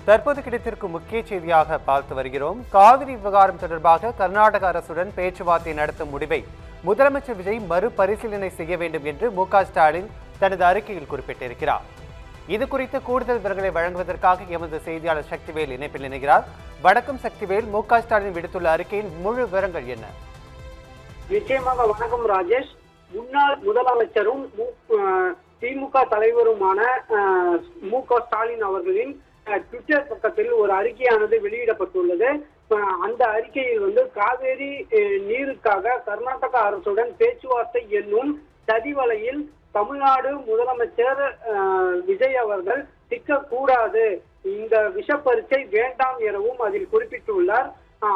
தற்போது கிடைத்திருக்கும் முக்கிய செய்தியாக பார்த்து வருகிறோம். காவிரி விவகாரம் தொடர்பாக கர்நாடக அரசுடன் பேச்சுவார்த்தை நடத்தும் முடிவை முதலமைச்சர் விஜய் மறுபரிசீலனை செய்ய வேண்டும் என்று மு.க. ஸ்டாலின் தனது அறிக்கையில் குறிப்பிட்டிருக்கிறார். இது குறித்து கூடுதல் விவரங்களை வழங்குவதற்காக எமது செய்தியாளர் சக்திவேல் இணைப்பில் இணைகிறார். வணக்கம் சக்திவேல், மு.க. ஸ்டாலின் விடுத்துள்ள அறிக்கையில் முழு விவரங்கள் என்ன? நிச்சயமாக வணக்கம் ராஜேஷ். முன்னாள் முதலமைச்சரும் திமுக தலைவருமான மு.க. ஸ்டாலின் அவர்களின் ட்விட்டர் பக்கத்தில் ஒரு அறிக்கையானது வெளியிடப்பட்டுள்ளது. அந்த அறிக்கையில் காவேரி நீருக்காக கர்நாடக அரசுடன் பேச்சுவார்த்தை என்னும் சதிவலையில் தமிழ்நாடு முதலமைச்சர் விஜய் அவர்கள் சிக்கக்கூடாது, இந்த விஷப்பரீட்சை வேண்டாம் எனவும் அதில் குறிப்பிட்டுள்ளார்.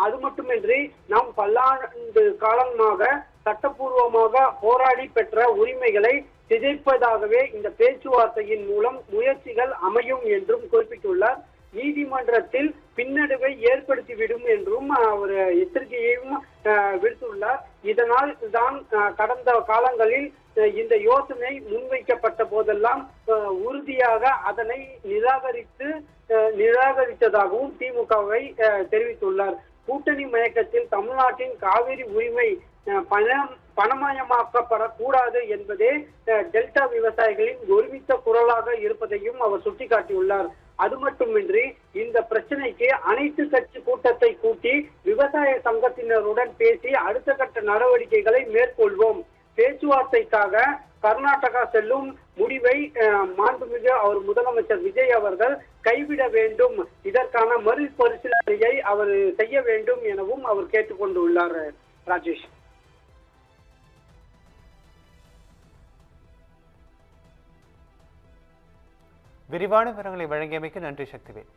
அது மட்டுமின்றி நாம் பல்லாண்டு காலமாக சட்டப்பூர்வமாக போராடி பெற்ற உரிமைகளை சிதைப்பதாகவே இந்த பேச்சுவார்த்தையின் மூலம் முயற்சிகள் அமையும் என்றும் குறிப்பிட்டுள்ளார். நீதிமன்றத்தில் பின்னடைவை ஏற்படுத்திவிடும் என்றும் அவர் எச்சரிக்கையையும் விடுத்துள்ளார். இதனால் தான் கடந்த காலங்களில் இந்த யோசனை முன்வைக்கப்பட்ட போதெல்லாம் உறுதியாக அதனை நிராகரித்ததாகவும் திமுகவை தெரிவித்துள்ளார். கூட்டணி மயக்கத்தில் தமிழ்நாட்டின் காவிரி உரிமை பணமயமாக்கப்படக்கூடாது என்பதே டெல்டா விவசாயிகளின் ஒருமித்த குரலாக இருப்பதையும் அவர் சுட்டிக்காட்டியுள்ளார். அது மட்டுமின்றி இந்த பிரச்சனைக்கு அனைத்து கட்சி கூட்டத்தை கூட்டி விவசாய சங்கத்தினருடன் பேசி அடுத்த கட்ட நடவடிக்கைகளை மேற்கொள்வோம். பேச்சுவார்த்தைக்காக கர்நாடகா செல்லும் முடிவை மாண்புமிகு அவர் முதலமைச்சர் விஜய் அவர்கள் கைவிட வேண்டும், இதற்கான மறுபரிசீலனையை அவர் செய்ய வேண்டும் எனவும் அவர் கேட்டுக்கொண்டுள்ளார். ராஜேஷ், விரிவான விவரங்களை வழங்கியமைக்கு நன்றி சக்திவேல்.